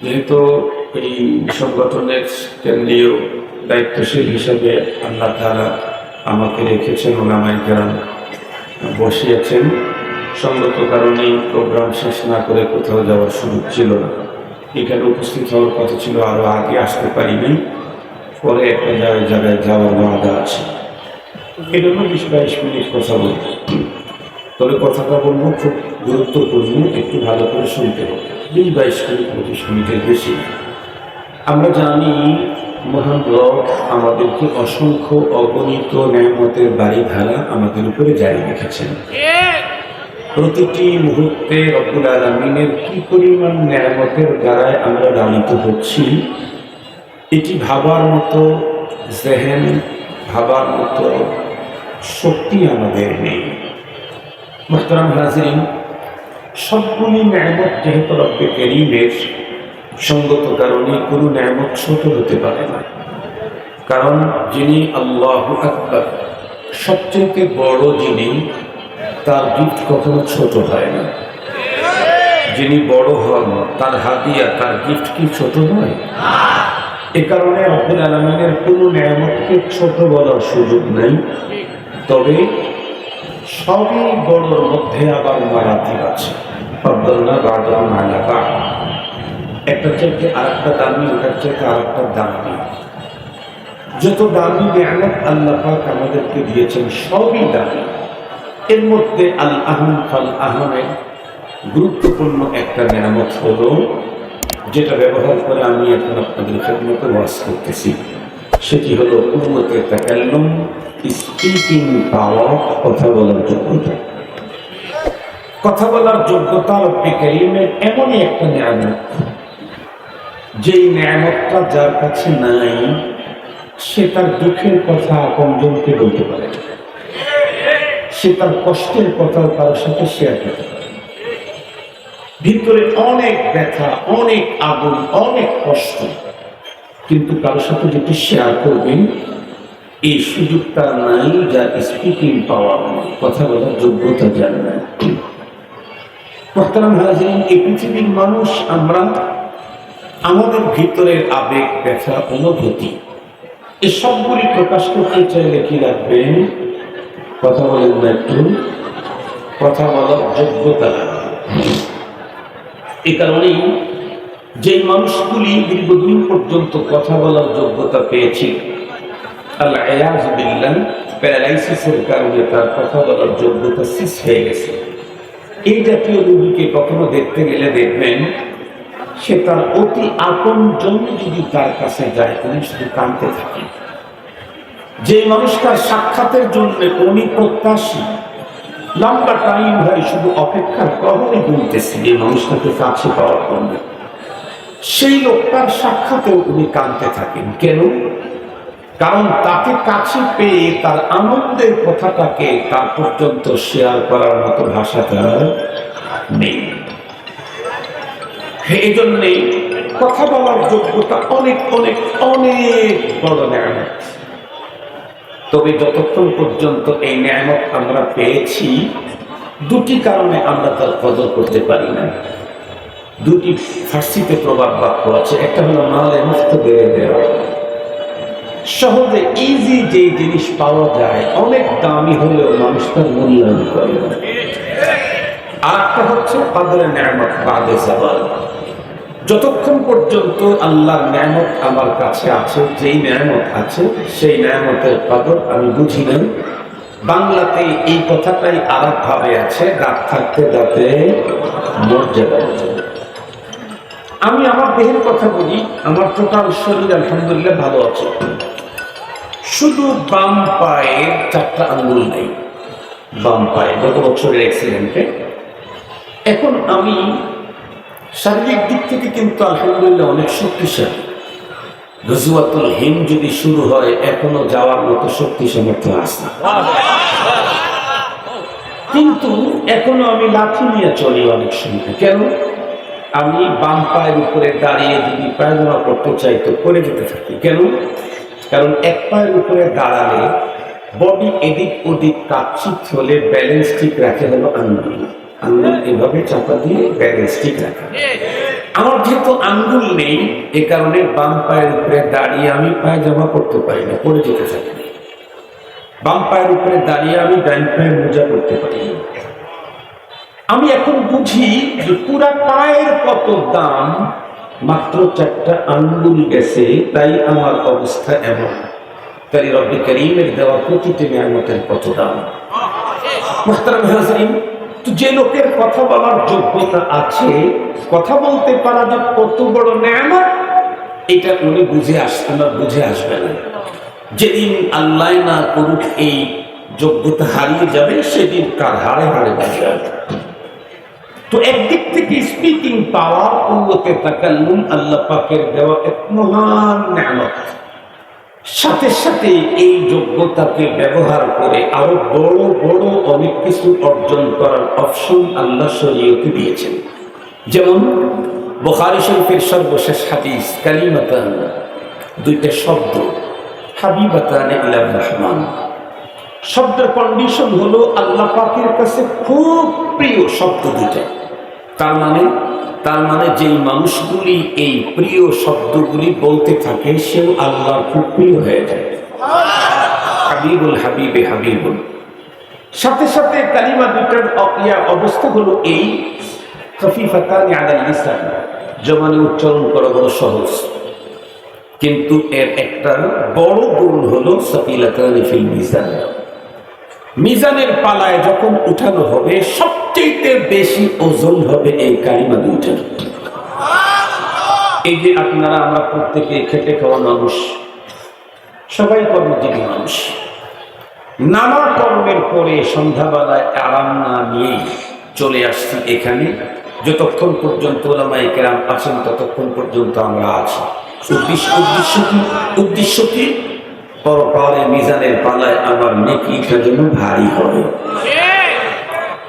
যেহেতু এই সংগঠনের কেন্দ্রীয় দায়িত্বশীল হিসেবে আল্লাহ তাআলা আমাকে রেখেছেন, ওলামায়ে কেরাম বসিয়েছেন, সঙ্গত কারণেই প্রোগ্রাম শেষ না করে কোথাও যাওয়ার সুযোগ ছিল না। এখানে উপস্থিত হওয়ার কথা ছিল, আরও আগে আসতে পারিনি, পরে একটা জায়গায় যাওয়ার ওয়াদা আছে। এই জন্য 20-22 মিনিট কথা বলব। তবে কথাটা বলবো খুব গুরুত্বপূর্ণ, একটু ভালো করে শুনতে হবে। 20-22 মিনিট 25 মিনিটের বেশি। আমরা জানি মহান রব আমাদেরকে অসংখ্য অগণিত নেয়ামতের বাড়ি ধারা আমাদের উপরে জারি রেখেছেন। প্রতিটি মুহূর্তে রব্বুল আলামিনের কি পরিমাণ নেয়ামতের দ্বারায় আমরা লালিত হচ্ছি, এটি ভাবার মতো জেহেন, ভাবার মতো শক্তি আমাদের নেই। মুহতারাম হাজিরিন, সবগুলি নেয়ামত যেহেতু রব্বে কারীমের, সঙ্গত কারণে কোনো নেয়ামত ছোট হতে পারে না। কারণ যিনি আল্লাহু আকবার, সবচেয়ে বড় যিনি, তার গিফট কখনো ছোট হয় না। যিনি বড় হন, তার হাদিয়া, তার গিফট কি ছোট হয়? এ কারণে রব্বুল আলামিনের কোনো নেয়ামতকে ছোট বলার সুযোগ নাই। তবে সবই বড়র মধ্যে আবার মারাতিব আছে। ফাদ্দালনা বা'দাহুম আলা বা'দ, একটা চাইতে আরেকটা দামি, ওটার চাইতে আরেকটা দামি। যত দামি নেয়ামত আল্লাহ পাক আমাদেরকে দিয়েছেন সবই দামি। এর মধ্যে আল আহম ফাল আহমের গুরুত্বপূর্ণ একটা নেয়ামত হলো, যেটা ব্যবহার করে আমি এখন আপনাদের খেদমতে ওয়াজ করতেছি, সেটি হলো উম্মতে তাকাল্লুম, স্পিকিং পাওয়ার, কথা বলার যোগ্যতা। কথা বলার যোগ্যতা রব্বে কারীমের এমনই একটা নেয়ামত, যেই নেয়ামতটা যার কাছে নাই, সে তার দুঃখের কথা আপনজনকে বলতে পারে না, সে তার কষ্টের কথা কারোর সাথে শেয়ার করতে পারে। ভিতরে অনেক ব্যথা, অনেক আগুন, অনেক কষ্ট, কিন্তু কারোর সাথে যেটি শেয়ার করবেন এই সুযোগটা নাই, যার স্পিকিং পাওয়ার, কথা বলার যোগ্যতা যার নাই। মুহতারাম হাজিরিন, এই পৃথিবীর মানুষ আমরা আমাদের ভিতরের আবেগ, ব্যথা, অনুভূতি, এই সবগুলি প্রকাশ করতে চাইলে কি লাগবেন? কথা বলেন না একটু? কথা বলার যোগ্যতা লাগবে। এই কারণেই যেই মানুষগুলি দীর্ঘদিন পর্যন্ত কথা বলার যোগ্যতা পেয়েছে, আল্লাহ ইয়াজ বিল্লাহ, প্যারালাইসিসের কারণে তার কথা বলার যোগ্যতা শেষ হয়ে গেছে। এই জাতীয় রোগীকে কখনো দেখতে গেলে দেখবেন, সে তার অতি আপনজন যদি তার কাছে যায়, তিনি শুধু কাঁদতে থাকে। যে মানুষ তার সাক্ষাতের জন্য অনিপ্রত্যাশী, লম্বা টাইম হয় শুধু অপেক্ষার প্রহরী গুনতেছে এই মানুষটাকে কাছে পাওয়ার জন্য, সেই লোকটার সাক্ষাতেও উনি কাঁদতে থাকেন। কেন? কারণ তাকে কাছে পেয়ে তার আনন্দের কথাটাকে তার পর্যন্ত শেয়ার করার মতো ভাষাটা নেই। এই জন্যে কথা বলার যোগ্যতা অনেক অনেক অনেক বড় নেয়ামত। তবে যতক্ষণ পর্যন্ত এই নেয়ামত আমরা পেয়েছি, দুটি কারণে আমরা তার কদর করতে পারি না। দুটি ফার্সিতে প্রবাদ বাক্য আছে, একটা হলো মালে মুফত বেড়ে দেওয়া, সহজে ইজি যে জিনিস পাওয়া যায় অনেক দামি হলেও মানুষ তার মূল্যায়ন করে না। আর একটা হচ্ছে কদরে নেয়ামত বাদে জাওয়াল। যতক্ষণ পর্যন্ত আল্লাহর নেয়ামত আমার কাছে আছে, যেই নেয়ামত আছে সেই নেয়ামতের কদর আমি বুঝি না। বাংলাতে এই কথাটাই আরেক ভাবে আছে, রাত থাকতে যাতে মর্যাদা। আমি আমার দেহের কথা বলি, আমার টোটাল শরীর আলহামদুলিল্লাহ ভালো আছে, শুধু বাম পায়ের 4টা আঙ্গুল নেই। বাম পায়ে গত বছরের অ্যাক্সিডেন্টে। এখন আমি শারীরিক দিক থেকে কিন্তু আলহামদুলিল্লাহ অনেক শক্তিশালী। গজওয়াতুল হিন্দ যদি শুরু হয়, এখনো যাওয়ার মতো শক্তি সামর্থ্য আছে, কিন্তু এখনো আমি লাঠি নিয়ে চলি অনেক সময়। কেন? আমি বাম পায়ের উপরে দাঁড়িয়ে যদি পায়জামা করতে চাই তো করে যেতে থাকি। কেন? কারণ এক পায়ের উপরে দাঁড়ালে বডি এদিক ওদিক কাচ্ছিত হলে ব্যালেন্স ঠিক রাখে হলো আঙ্গুল। আঙ্গুল এভাবে চাপা দিয়ে ব্যালেন্স ঠিক রাখে। আমার যেহেতু আঙ্গুল নেই, এ কারণে বাম পায়ের উপরে দাঁড়িয়ে আমি পায়জামা পড়তে পারি না, পড়ে যেতে থাকি। বাম পায়ের উপরে দাঁড়িয়ে আমি ডাইন পায়ে মোজা করতে পারি না। আমি এখন বুঝি যে পুরা পায়ের কত দাম, মাত্র 4টা আঙ্গুল গেছে, তাই আমার অবস্থা এমন। তাই রব্বে করিমের দেওয়া প্রতিটি নিয়ামতের কত দাম। মুহতারাম হাজরিন, তো যে লোকের কথা বলার যোগ্যতা আছে, কথা বলতে পারা যে কত বড় নিয়ামত, এটা উনি বুঝে আসবে না। যেদিন আল্লাহ না করুক এই যোগ্যতা হারিয়ে যাবে, সেদিন কার হাড়ে হাড়ে বাজে আসবে। তো একদিক থেকে স্পিকিং পাওয়ার, কুওয়াতে তাকাল্লুম আল্লাহ পাকের দেওয়া এক মহান নিয়ামত। সাথে সাথে এই যোগ্যতাকে ব্যবহার করে আরো বড় বড় অনেক কিছু অর্জন করার অপশন আল্লাহ শরীয়তে দিয়েছেন। যেমন বুখারী শরীফের সর্বশেষ হাদিস, কালিমাতান, 2টা শব্দ, হাবিবাতান ইলা রহমান। শব্দের কন্ডিশন হলো আল্লাহ পাকের কাছে খুব প্রিয় শব্দ 2টা। তার মানে যেই মানুষগুলি এই প্রিয় শব্দগুলি বলতে থাকে, সেও আল্লাহর খুব প্রিয় হয়ে যায়। হাবিবুল হাবিবে হাবিবুল। সাথে সাথে কালিমা 2টার অবস্থা হলো এই, খফিফাতানি আলাল লিসান, জবানে উচ্চারণ করা বড় সহজ, কিন্তু এর একটা বড় গুণ হলো সাকিলাতানি ফিল মিজান। মিজানের পালায় যখন উঠানো হবে, সবচেয়ে বেশি ওজন হবে এই কালিমা 2টার। এই যে আপনারা, আমরা প্রত্যেকে খেটে খাওয়া মানুষ, সবাই কর্মজীবী মানুষ। নানা কর্মের পরে সন্ধ্যাবেলায় আরাম না নিয়ে চলে আসছি এখানে। যতক্ষণ পর্যন্ত উলামায়ে কেরাম আছেন, ততক্ষণ পর্যন্ত আমরা আছি। উদ্দেশ্য কি? পরকালে মিজানের পালায় আমার নেকিটা যেন ভারী হয়।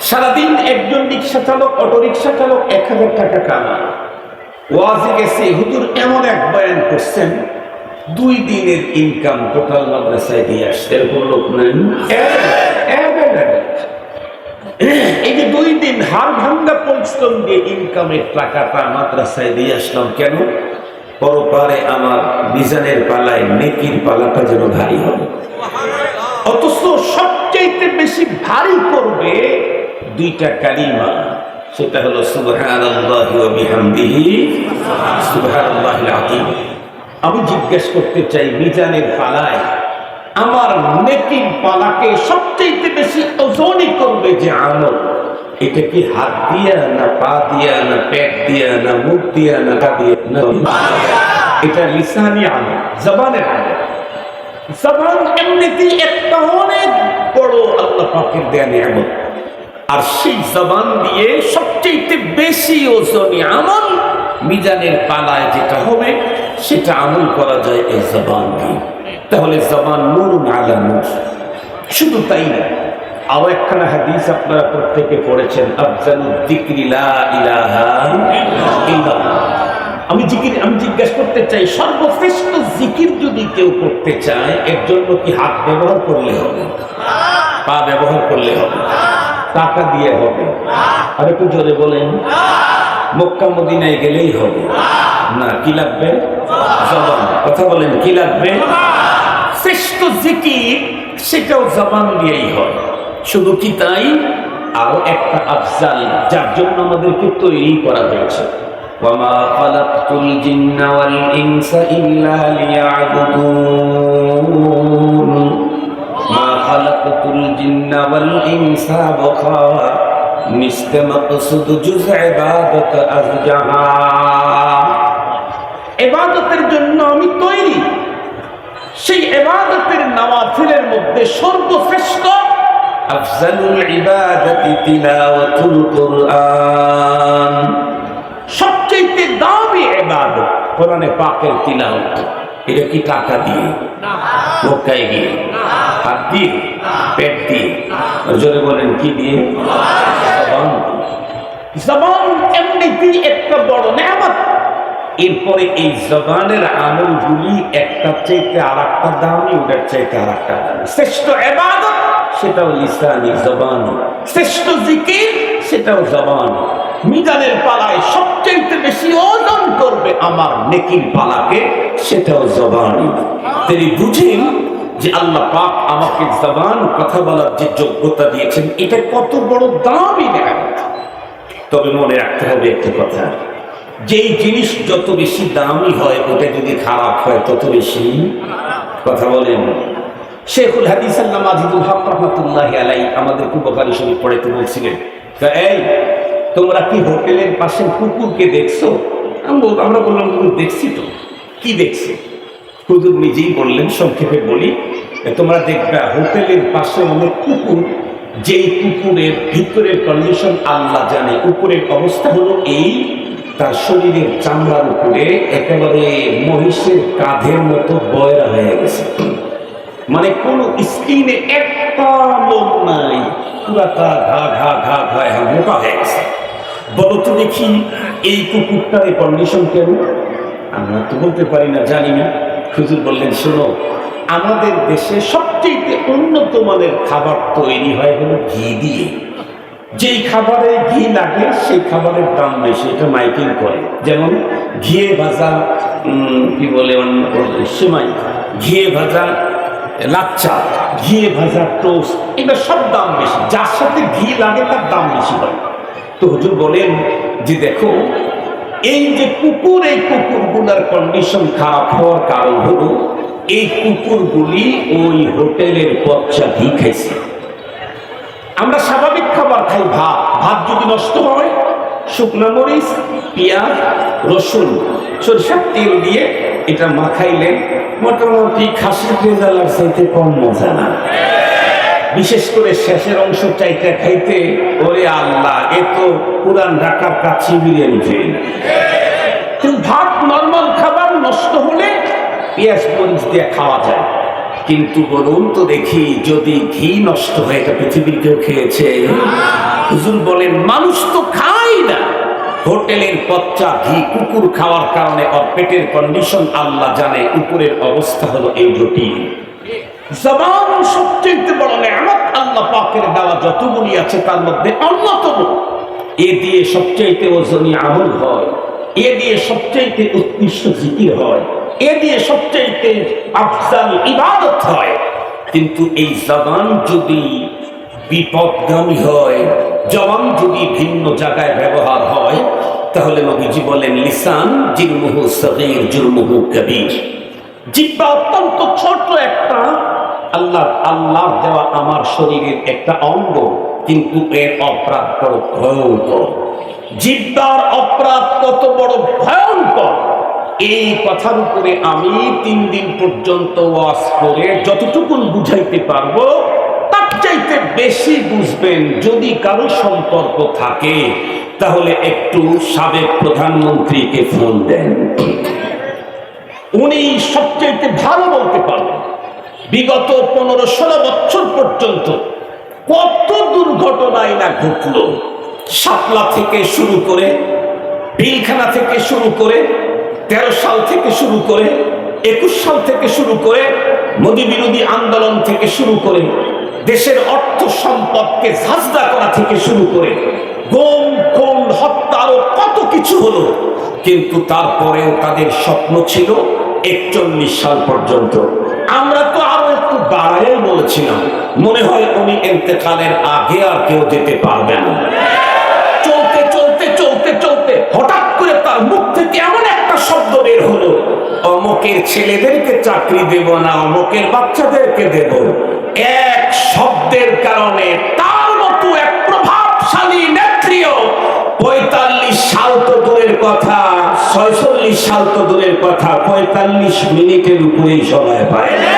সারাদিন একজন রিক্সা চালক, অটো রিক্সা চালক 1000 টাকা কামায়। ওয়াজে গেছে, হুজুর এমন এক বয়ান করছেন, 2 দিনের ইনকাম টোটাল মাদ্রাসায় দিয়ে আসছে। এরকম লোক নেন। এই যে 2 দিন হাড় ভাঙ্গা পরিশ্রম দিয়ে ইনকামের টাকাটা মাদ্রাসায় দিয়ে আসলাম, কেন? পরপারে আমার মিজানের পালায় নেকির পালাটা যেন ভারী হবে। অথচ সবচেয়ে বেশি ভারী করবে 2টা কালিমা, সেটা হলো সুবহানাল্লাহি ওয়া বিহামদিহি সুবহানাল্লাহিল আযীম। আমি জিজ্ঞেস করতে চাই, মিজানের পালায় আমার নেকির পালাকে সবচেয়ে বেশি ওজনই করবে যে আমল, এটা কি হাত দিয়া, না পা দিয়া, না পেট দিয়া, না মুখ দিয়া, না টা দিয়া, না এটা লিসানি আমল, জবানের আমল। জবান এমনিতেই একটা অনেক বড় আল্লাহ পাকের দেয়া নিয়ামত, আর সেই জবান দিয়ে সবচেয়ে বেশি ওজনি আমল মিজানের পালায় যেটা হবে, সেটা আমল করা যায় এই জবান দিয়ে। তাহলে জবান নূরুন আলা নূর। শুধু তাই না, আরো একখানা হাদিস আপনারা প্রত্যেকে পড়েছেন, আফজালুদ যিকরি লা ইলাহা ইল্লাল্লাহ। আমি জিজ্ঞাসা করতে চাই, সর্বশ্রেষ্ঠ জিকির যদি কেউ করতে চায়, এর জন্য কি হাত ব্যবহার করলে হবে, পা ব্যবহার করলে হবে, টাকা দিয়ে হবে? আর একটু জোরে বলেন। মক্কা মদিনায় গেলেই হবে না? কি লাগবে? জবান। কথা বলেন, কি লাগবে? শ্রেষ্ঠ জিকির সেটাও জবান দিয়েই হয়। শুধু কি তাই, আরো একটা আফজাল, যার জন্য আমাদেরকে তৈরি করা হয়েছে। ওয়ামা খালাকতুল জিন্না ওয়াল ইনসা ইল্লা লিয়াবুদুন। মা খালাকতুল জিন্না ওয়াল ইনসা বখা মিসতে মাকসুদ জুজ ইবাদত আজজাহা। ইবাদতের জন্য আমি তৈরি। সেই ইবাদতের নওয়াফিলের মধ্যে সর্বশ্রেষ্ঠ আফজালুল ইবাদাতি তিলাওয়াতুল কুরআন। সবচেয়ে দামি ইবাদত কোরআনে পাকের তিলাওয়াত। এটা কি টাকা দিয়ে, মক্কায় গিয়ে, হাত দিয়ে, পেট দিয়ে? জোরে বলেন, কি দিয়ে? জবান। জবান এমনিতেই একটা বড় নিয়ামত। এরপরে এই জবানের আমলগুলি একটা চাইতে আর একটা দামি, ওটার চাইতে আর একটা দামি। শ্রেষ্ঠ ইবাদত সেটাও লিসানি, জবান। শ্রেষ্ঠ জিকির সেটাও জবান। মিজানের পালায় সবচেয়ে বেশি ওজন করবে আমার নেকির পালাকে, সেটাও জবানই। তিনি বুঝেন যে আল্লাহ পাক আমাকে জবান কথা বলার যে যোগ্যতা দিয়েছেন, এটা কত বড় দামি নেয়ামত। তবে মনে রাখতে হবে একটা কথা, যেই জিনিস যত বেশি দামি হয় ওটা যদি খারাপ হয় তত বেশি। কথা বলেন। শেখুল হাদিস আল্লামা আজিজুল হক রহমাতুল্লাহি আলাইহি আমাদেরকে বুখারী শরীফ পড়াইতে বলছিলেন, এই তোমরা কি হোটেলের পাশে কুকুরকে দেখছো? আমরা বললাম দেখছি তো। কি দেখছো? হুজুর নিজেই বললেন, সংক্ষেপে বলি, তোমরা দেখবে হোটেলের পাশে অনেক কুকুর, যেই কুকুরের ভিতরের কন্ডিশন আল্লাহ জানে, উপরের অবস্থা হলো এই, তার শরীরের চামড়ার উপরে একেবারে মহিষের কাঁধের মতো বয়রা হয়ে গেছে, মানে কোনো স্কিনে একটা লোম নাই, পুরাটা ঘা ঘা ঘা ঘা মোটা হয়ে গেছে। বলো তো দেখি এই কুকুরটার এই কন্ডিশন কেন? আমরা তো বলতে পারি না, জানি না। হুজুর বললেন, শোনো, আমাদের দেশে সবচেয়ে উন্নত মানের খাবার তৈরি হয় হলো ঘি দিয়ে। যেই খাবারে ঘি লাগে সেই খাবারের দাম বেশি, এটা মাইকিং করে। যেমন ঘিয়ে ভাজা কি বলে সেমাই, ঘিয়ে ভাজা লাচ্চা, ঘিয়ে ভাজা টোস্ট, এটা সব দাম বেশি। যার সাথে ঘি লাগে তার দাম বেশি হয়। তো হুজুর বলেন যে দেখো, এই যে কুকুর, এই কুকুরগুলোর কন্ডিশন খারাপ হওয়ার কারণ হলো এই কুকুরগুলি ওই হোটেলের পচা ঘি খাইছে। আমরা স্বাভাবিক খাবার খাই, ভাত। ভাত যদি নষ্ট হয়, শুকনো মরিচ, পেঁয়াজ, রসুন, সরিষার তেল দিয়ে এটা মাখাইলে মোটামুটি খাসির রেজালার চাইতে কম মজা না। বিশেষ করে শেষের অংশ চাইতে খাইতে, ওরে আল্লাহ, এ তো পুরান ঢাকার কাচ্চি বিরিয়ানি খেয়ে। ভাত নর্মাল খাবার নষ্ট হলে পেঁয়াজ মরিচ দিয়ে খাওয়া যায়, কিন্তু বলুন তো দেখি, যদি ঘি নষ্ট হয়, এটা পৃথিবীর কেউ খেয়েছে? হুজুর বলেন, মানুষ তো খায় না। হোটেলের পচা ঘি কুকুর খাওয়ার কারণে ওর পেটের কন্ডিশন আল্লাহ জানে, উপরের অবস্থা হলো এই রুটি। জবান সবচেয়ে বড় নেয়ামত আল্লাহ পাকের দেওয়া যতগুলি আছে তার মধ্যে অন্যতম। এ দিয়ে সবচেয়ে ওজনী আমল হয়, এ দিয়ে সবচেয়ে উৎকৃষ্ট জিকির হয়, এ দিয়ে সবচেয়ে আফজাল ইবাদত হয়। কিন্তু এই জবান যদি বিপদগামী হয়, জবান যদি ভিন্ন জায়গায় ব্যবহার হয়, তাহলে নবীজি বলেন, লিসান জিরমুহু সগীর জুরমুহু কবীর। জিহ্বা অত্যন্ত ছোট একটা আল্লাহ দেওয়া আমার শরীরের একটা অঙ্গ, কিন্তু এর অপরাধ বড় ভয়ঙ্কর। জিহ্বার অপরাধ কত বড় ভয়ঙ্কর, এই কথার উপরে আমি 3 দিন পর্যন্ত ওয়াজ করে যতটুকু বুঝাইতে পারবো তার চাইতে বেশি বুঝবেন। যদি কারো সম্পর্ক থাকে তাহলে একটু সাবেক প্রধানমন্ত্রীকে ফোন দেন, উনি সবচেয়ে ভালো বলতে পারবেন। বিগত 15-16 বছর পর্যন্ত কত দুর্ঘটনাই না ঘটলো, শাপলা থেকে শুরু করে, পিলখানা থেকে শুরু করে, 13 সাল থেকে শুরু করে, 21 সাল থেকে শুরু করে, মোদী বিরোধী আন্দোলন থেকে শুরু করে, দেশের অর্থ সম্পদকে ঝাঁঝরা করা থেকে শুরু করে, গুম খুন হত্যা আরো কত কিছু হলো। কিন্তু তারপরেও তাদের স্বপ্ন ছিল 41 সাল পর্যন্ত। আমরা তো আরো একটু বাড়াই বলেছিলাম, মনে হয় উনি ইন্তেকালের আগে আর কেউ যেতে পারবে না। চলতে চলতে চলতে চলতে হঠাৎ করে তার মুখ থেকে এমন একটা শব্দ বের হলো, অমুকের ছেলেদেরকে চাকরি দেব না, অমুকের বাচ্চাদেরকে দেব। এক শব্দের কারণে তার মতো এক প্রভাবশালী নেত্রীও 45 সাল তো দূরের কথা, 46 সাল তো দূরের কথা, 45 মিনিটের উপরেই সময় পায় না।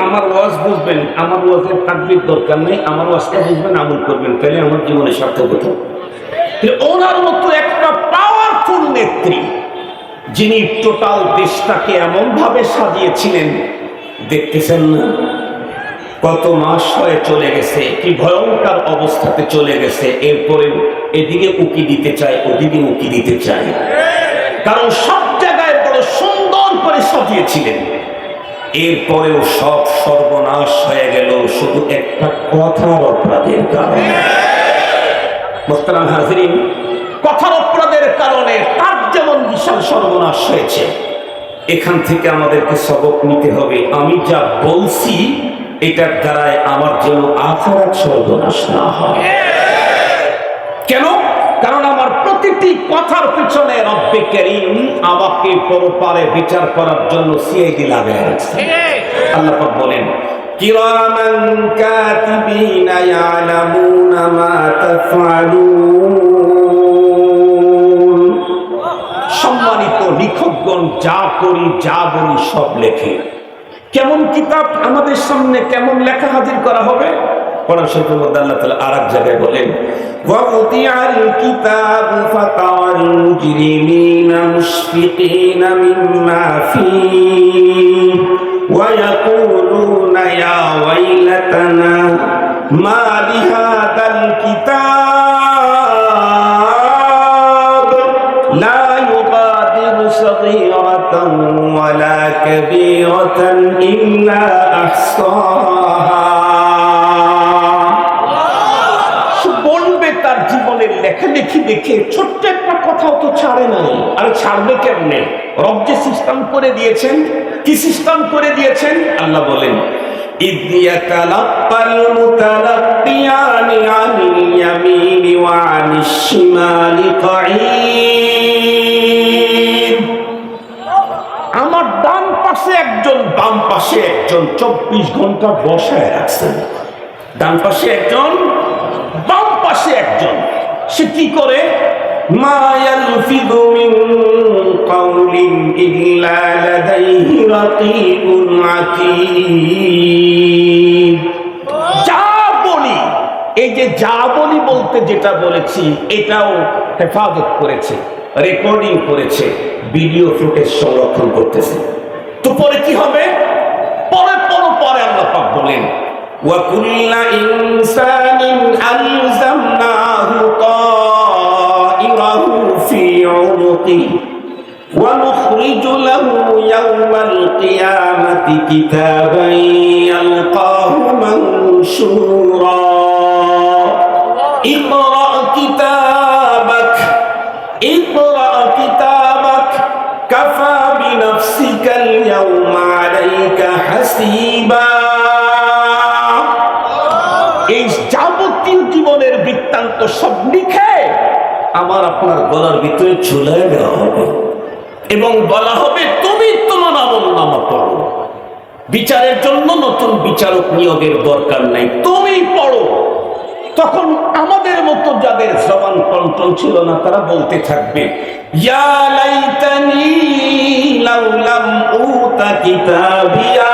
আমার ওয়াজ বুঝবেন, আমার ওয়াজের তাকবীর দরকার নেই, আমার ওয়াজটা বুঝবেন, আমল করবেন, তাহলে আমার জীবনে সার্থকতা। ওনার মতো একটা পাওয়ারফুল নেত্রী, যিনি টোটাল দেশটাকে এমন ভাবে সাজিয়েছিলেন, দেখতেছেন না কত মাস হয়ে চলে গেছে, কি ভয়ঙ্কর অবস্থাতে চলে গেছে। এরপরে এদিকে উকি দিতে চায়, ওদিকে উকি দিতে চায়, কারণ সব জায়গায় বড় সুন্দর করে সাজিয়েছিলেন। এরপরেও সব সর্বনাশ হয়ে গেল শুধু একটা কথার অপরাধের কারণে। মোহতারাম হাজিরিন, কথার অপরাধের কারণে তার যেমন বিশাল সর্বনাশ হয়েছে, এখান থেকে আমাদেরকে সবক নিতে হবে। আমি যা বলছি এটার দ্বারায় আমার জন্য আখিরাত সর্বনাশ না হয়। কেন? কারণ আমার প্রতিটি কথার পিছনে রব্বে কারীম আমাকে পরপারে বিচার করার জন্য সিআইডি লাগায় রাখছে। আল্লাহ পাক বলেন, কিরামান কাতিবিনা ইয়ালামুনা মা তাফআলুন। সম্মানিত লিখকগণ যা করি যা বলি সব লেখে। কেমন কিতাব আমাদের সামনে, কেমন লেখা হাজির করা হবে? কোরআন শরীফের মধ্যে আল্লাহ তাআলা আরেক জায়গায় বলেন, ওয়াউদিআল কিতাবু ফাতারাল মুজরিমিনা মুশফিকিনা মিম্মা ফীহি ওয়া ইয়াকুলুনা ইয়া ওয়াইলাতানা মা লিহাদাল কিতাব লা ইউগাদিরু সাগীরাতান ওয়ালা কাবীরাতান ইল্লা আহসাহা। তার জীবনের লেখালেখি দেখে ছোট্ট একটা কথাও তো ছাড়ে নাই। আর ছাড়বে কেমনে? রব যে সিস্টেম করে দিয়েছেন। কি সিস্টেম করে দিয়েছেন? আল্লাহ বলেন, ইয ইয়াতালাক্কাল মুতালাক্কিয়ানি আনিল ইয়ামিনি ওয়া আনিশ শিমালি কাঈদ। আমার ডান পাশে একজন, বাম পাশে একজন 24 ঘন্টা বসায় রাখছেন। ডান পাশে একজন, বাম পাশে একজন। সে কি করে? মা ইয়ালফিযু মিন কাওলিন ইল্লা লাদাইহি রাকীবুন আতীদ। যা বলি, এই যে যা বলি বলতে যেটা বলেছি এটাও হেফাজত করেছে, রেকর্ডিং করেছে, ভিডিও ফুটেজ সংরক্ষণ করতেছে। তো পরে কি হবে? পরে আল্লাহ পাক বলেন, وَكُلَّ إِنسَانٍ أَلْزَمْنَاهُ طَائِرَهُ فِي عُنُقِهِ وَنُخْرِجُ لَهُ يَوْمَ الْقِيَامَةِ كِتَابًا يَلْقَاهُ مَنشُورًا اقْرَأْ كِتَابَكَ كَفَى بِنَفْسِكَ الْيَوْمَ عَلَيْكَ حَسِيبًا। এই যাবতীয় জীবনের বৃত্তান্ত সব লিখে আমার আপনার গলার ভিতরে ঝুলিয়ে দেওয়া হবে এবং বলা হবে, তুমি তোমার আমলনামা পড়ো। বিচারের জন্য নতুন বিচারক নিয়োগের দরকার নাই, তুমি পড়ো। তখন আমাদের মতো যাদের জবান কন্ট্রোল ছিল না তারা বলতে থাকবে, ইয়া লাইতানি লাউ লাম উতা কিতাবিয়া।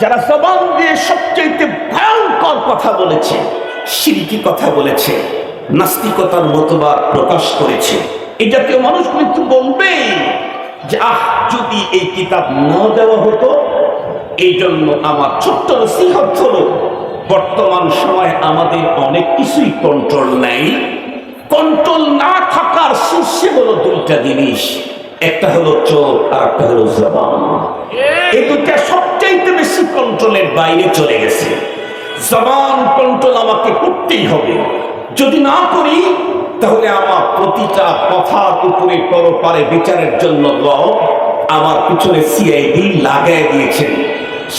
যারা জবান দিয়ে সবচেয়ে ভয়ঙ্কর কথা বলেছে, শিরকি কথা বলেছে, নাস্তিকতার মতবাদ প্রকাশ করেছে, এই জাতীয় মানুষগুলি তো বলবে যে যদি এই কিতাব না দেওয়া হতো। এই জন্য আমার ছোট্ট নসিহত হলো, বর্তমান সময় আমাদের অনেক কিছুই কন্ট্রোল নাই। কন্ট্রোল না থাকার শীর্ষে হলো দুইটা জিনিস, একটা হলো চোখ আর একটা হলো জবান। এই দুইটা সবচাইতে বেশি কন্ট্রোলের বাইরে চলে গেছে। জবান কন্ট্রোল আমাকে করতেই হবে, যদি না করি তাহলে আমার প্রতিটা কথার উপরে পরপারে বিচারের জন্য রব আমার পিছনে সিআইডি লাগাই দিয়েছেন।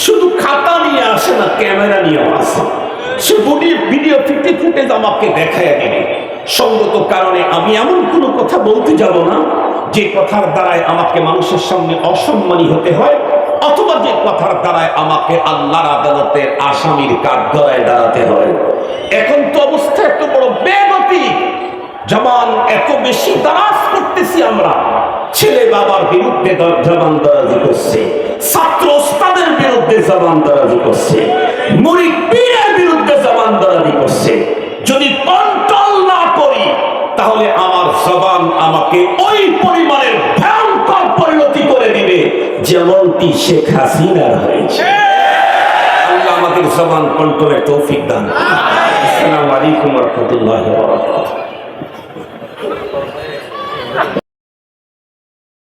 শুধু খাতা নিয়ে আসে না, ক্যামেরা নিয়ে আসে। সে ভিডিও ফুটেজ আমাকে দেখায় দেবে। সঙ্গত কারণে আমি এমন কোনো কথা বলতে যাব না যে কথার দ্বারায় আমাকে মানুষের সামনে অসম্মানী হতে হয়, অথবা যে কথার দ্বারায় আমাকে আল্লাহর আদালতের আসামির কাঠগড়ায় দাঁড়াতে হয়। এখন তো অবস্থা এত বড় বেগতি, জবান এত বেশি দারাজ করতেছি আমরা। ছেলে বাবার বিরুদ্ধে জবান দারাজি করছে, ছাত্র ওস্তাদের বিরুদ্ধে জবান দারাজি করছে, মুরিদ পীরের বিরুদ্ধে জবান দারাজি করছে। যদি কন্ট্রোল না করি তাহলে আমার জবান আমাকে ওই পরিমাণের ভয়ঙ্কর পরিণতি করে দিবে যেমনটি শেখ হাসিনার হয়েছে। আল্লাহ আমাদের জবান কন্ট্রোলের তৌফিক দান। আসসালামু আলাইকুম ওয়া রাহমাতুল্লাহি ওয়া বারাকাতুহু।